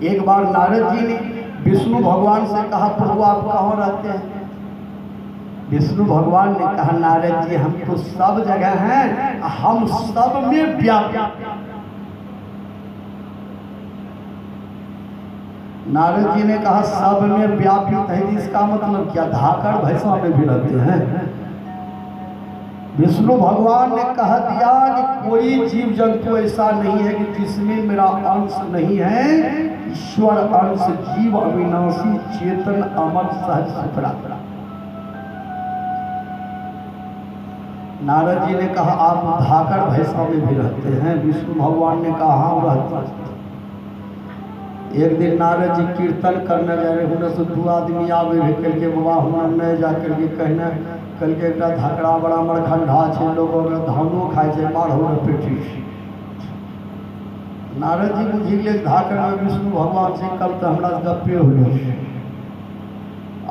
एक बार नारद जी ने विष्णु भगवान से कहा, प्रभु आप कहाँ रहते हैं? विष्णु भगवान ने कहा, नारद जी हम तो सब जगह हैं, हम सब में व्याप्त। नारद जी ने कहा सब में व्याप्त है, इसका मतलब क्या? धाकड़ भैंसा में भी रहते हैं। विष्णु भगवान ने कह दिया कि कोई जीव जंतु ऐसा नहीं है कि जिसमें मेरा अंश नहीं है। ईश्वर अंश, जीव अविनाशी, चेतन, अमर, सहज सुखरा। नारद जी ने कहा आप धाकड़ भैंसा में भी रहते हैं। विष्णु भगवान ने कहा हाँ रहते। एक दिन नारद जी कीर्तन करने जा रहे, होने से दो आदमी आवे रहे, कल के बाबा हम नहीं जा करके कहने, कल के एक धकड़ा बड़ा मरखंडा छे, लोगों में धानो खाए छे, मारो पेटी। नारद जी बुझी ले धाकड़ में विष्णु भगवान से कल तो हमारा गप्पे हो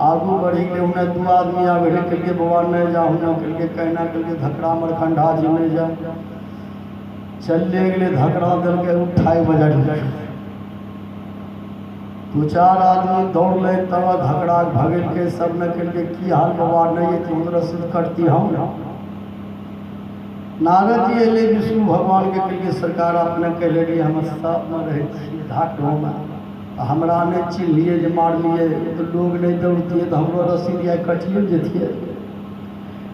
आगू बढ़ी गए। उन्हें दो आदमी आवे रहे, कल के बाबा नहीं जा, उन्हें कल के कहना, कल के धकड़ा मरखंडा जी नहीं जा। चले गए धकड़ा दल के उठाए बजा। दो चार आदमी दौड़ ले, तब धकड़ा भगल के सब न करके की हाल बाबा नहीं तो रसीद करती हम। नारद जी अले विष्णु भगवान के कहिए सरकार अपने कहले रही हम सब में रहे धाकड़ों में, हमरा ने चिल्लिए जे मार लिए तो लोग नहीं दौड़ती तो हमरो रसीद या कटिए जेतिए।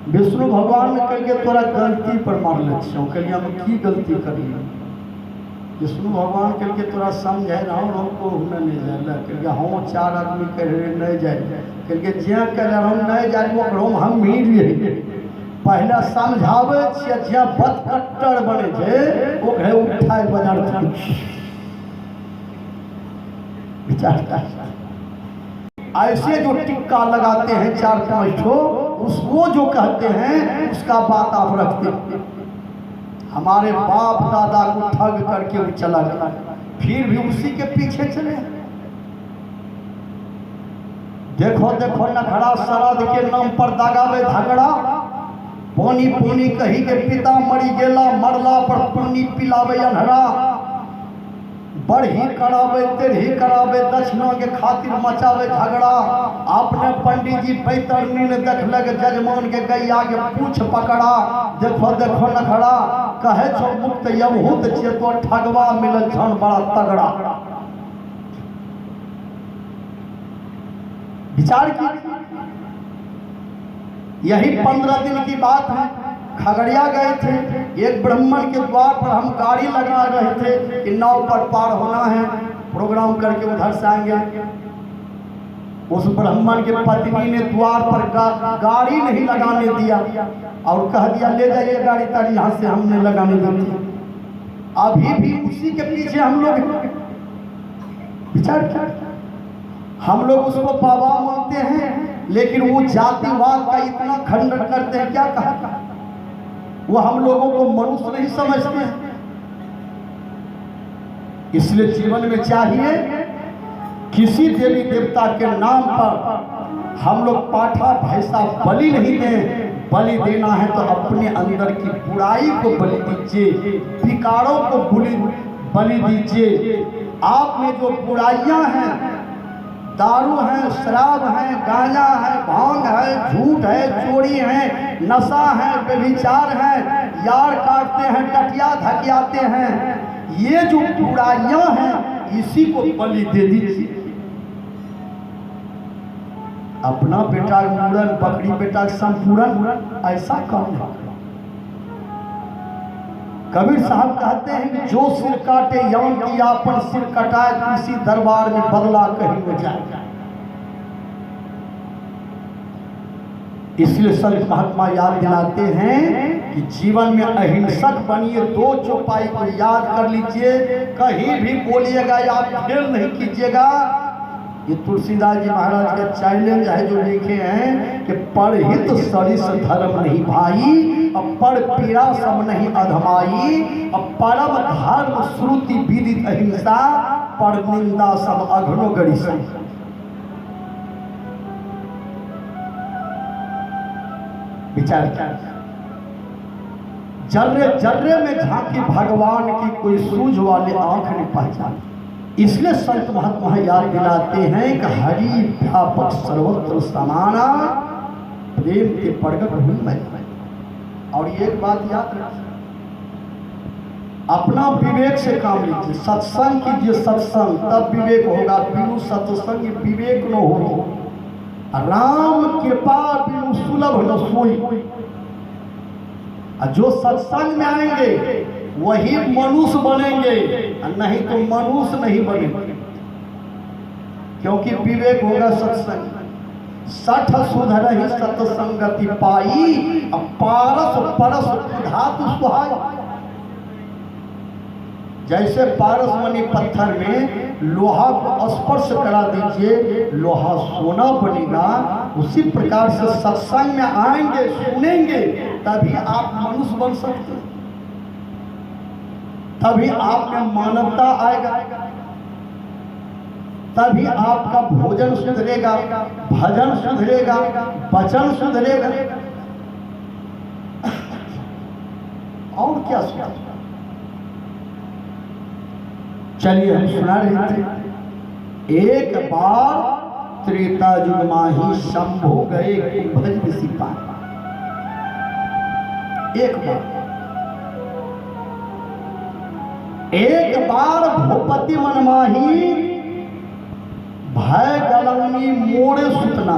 विष्णु भगवान ने कहिए तोरा गलती पर मार ले छो, कहिए हम की गलती करिए? विष्णु भगवान के तोरा समझ है हमको हमने नहीं जाए, कहिए हम चार आदमी कह रहे नहीं जाए, कहिए जे कह रहे हम नहीं जाए हम मिल लिए। पहले समझावे जे बद कट्टर बने थे वो घरे उठाए बाजार विचार। ऐसे जो टिक्का लगाते हैं चार पांच ठो, उसको जो कहते हैं उसका बात आप रखते। हमारे बाप दादा को ठग करके वो चला गया, फिर भी उसी के पीछे चले। देखो देखो नखड़ा शरद के नाम पर दागावे झगड़ा, पानी पानी कही के पिता मरी गेला, मरला पर पानी पिलावे अनहरा। बढ़ी करावे तेरही करावे, दक्षिणा के खातिर मचावे झगड़ा। आपने पंडित जी पैतरनी ने देखलक जजमान के गैया के पूछ पकड़ा। देखो देखो नखड़ा कहे छो मुक्त यमहूत छे तो ठगवा मिलल छन बड़ा तगड़ा। विचार की यही 15 दिन की बात है। खगड़िया गए थे, एक ब्राह्मण के द्वार पर हम गाड़ी लगा रहे थे कि नाव पर पार होना है, प्रोग्राम करके उधर से आएंगे। उस ब्राह्मण के पत्नी ने द्वार पर गाड़ी नहीं लगाने दिया और कह दिया ले जाइए गाड़ी तारी यहाँ से हमने लगाने दी। अभी भी उसी के पीछे हम लोग विचार क्या, हम लोग उसको बाबा मानते हैं, लेकिन वो जातिवाद का इतना खंडन करते हैं। क्या कहा, वो हम लोगों को मनुष्य नहीं समझते हैं। इसलिए जीवन में चाहिए किसी देवी देवता के नाम पर हम लोग पाठा भैंसा बलि नहीं दें। बलि देना है तो अपने अंदर की बुराई को बलि दीजिए, विकारों को बलि दीजिए। आप में जो बुराइयां हैं, दारू है, शराब है, गांजा है, भांग है, झूठ है, चोरी है, नशा है, व्यभिचार है, यार काटते हैं, टटिया धकियाते हैं, ये जो बुराइयां हैं इसी को बलि दे दीजिए। अपना बेटा मूरन, बकरी बेटा संपूर्ण, ऐसा काम है। कबीर साहब कहते हैं कि जो सिर काटे यौन की आपन सिर कटाए, किसी दरबार में बदला कहीं न जाए। इसलिए संत महात्मा याद दिलाते हैं कि जीवन में अहिंसक बनिए। दो चौपाई को याद कर लीजिए, कहीं भी बोलिएगा या फेल नहीं कीजिएगा। ये तुलसीदास जी महाराज का चैलेंज है जो लिखे हैं कि परहित सरिस धर्म नहीं भाई, अब पर पीड़ा सब नहीं अधमाई, अब परम धर्म श्रुति विदित अहिंसा, पर निंदा सब अघनो गणिसा। विचार जर्रे जर्रे में झांकी भगवान की कोई सूझ वाले आंख नहीं पहचान। इसलिए संत महात्मा याद दिलाते हैं कि हरि व्यापक सर्वत्र समाना प्रेम के प्रगट हुई मैं। और एक बात याद रखिए, अपना विवेक से काम लीजिए। सत्संग कीजिए, सत्संग तब विवेक होगा। बिनु सत्संग विवेक न हो। राम कृपा बिनु सुलभ न सोई। जो सत्संग में आएंगे वही मनुष्य बनेंगे, नहीं तो मनुष्य नहीं बनेंगे, क्योंकि विवेक होगा सत्संग। सठ सुधर ही सत्संगति पाई, पारस परस धातु सुहाई। जैसे पारस मणि पत्थर में लोहा को स्पर्श करा दीजिए, लोहा सोना बनेगा, उसी प्रकार से सत्संग में आएंगे, सुनेंगे, तभी आप मनुष्य बन सकते हैं, तभी आप में मानवता आएगा, तभी आपका भोजन सुधरेगा, भजन सुधरेगा, वचन सुधरेगा। और क्या सुधरेगा? चलिए हम सुना रहे थे। एक बार त्रेता युग माही शंभु गए कुंभज ऋषि पाए। एक बार भूपति मन माही भय गलंगी मोड़े सुतना।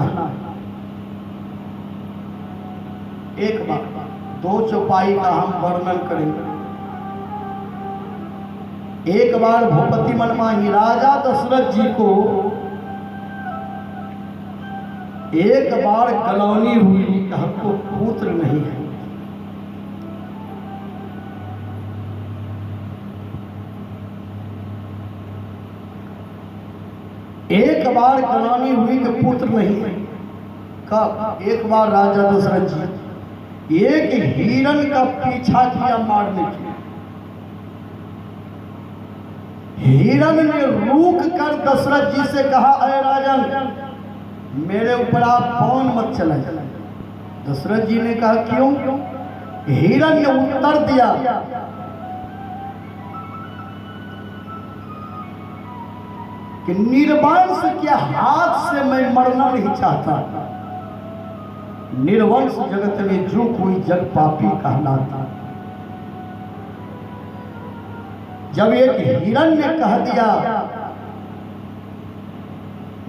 एक बार, दो चौपाई का हम वर्णन करेंगे। एक बार भूपति मन माही राजा दशरथ जी को एक बार गलौनी हुई कि हमको पुत्र नहीं है। एक बार गलौनी हुई कि पुत्र नहीं है। कब? एक बार राजा दशरथ जी एक हिरण का पीछा किया मारने के लिए। हिरण ने रूक कर दशरथ जी से कहा, अरे राजन, मेरे ऊपर आप बाण मत चलाइए। दशरथ जी ने कहा, क्यों? हिरण ने उत्तर दिया, कि निर्वंश के हाथ से मैं मरना नहीं चाहता। निर्वंश जगत में जो कोई जग पापी कहलाता। जब एक हिरण ने कह दिया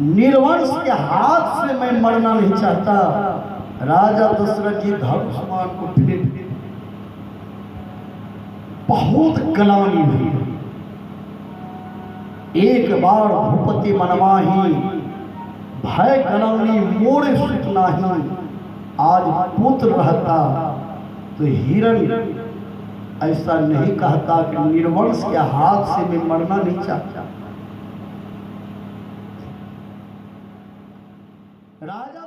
निर्वंश के हाथ से मैं मरना नहीं चाहता, राजा दशरथ जी धनुष्मान को फेंक दिए। बहुत गलानी हुई। एक बार भूपति मनमाही भय गलौनी मोड़े सुतना ही। आज पुत्र रहता तो हिरण ऐसा नहीं कहता कि निर्वंश के हाथ से मैं मरना नहीं चाहता। राजा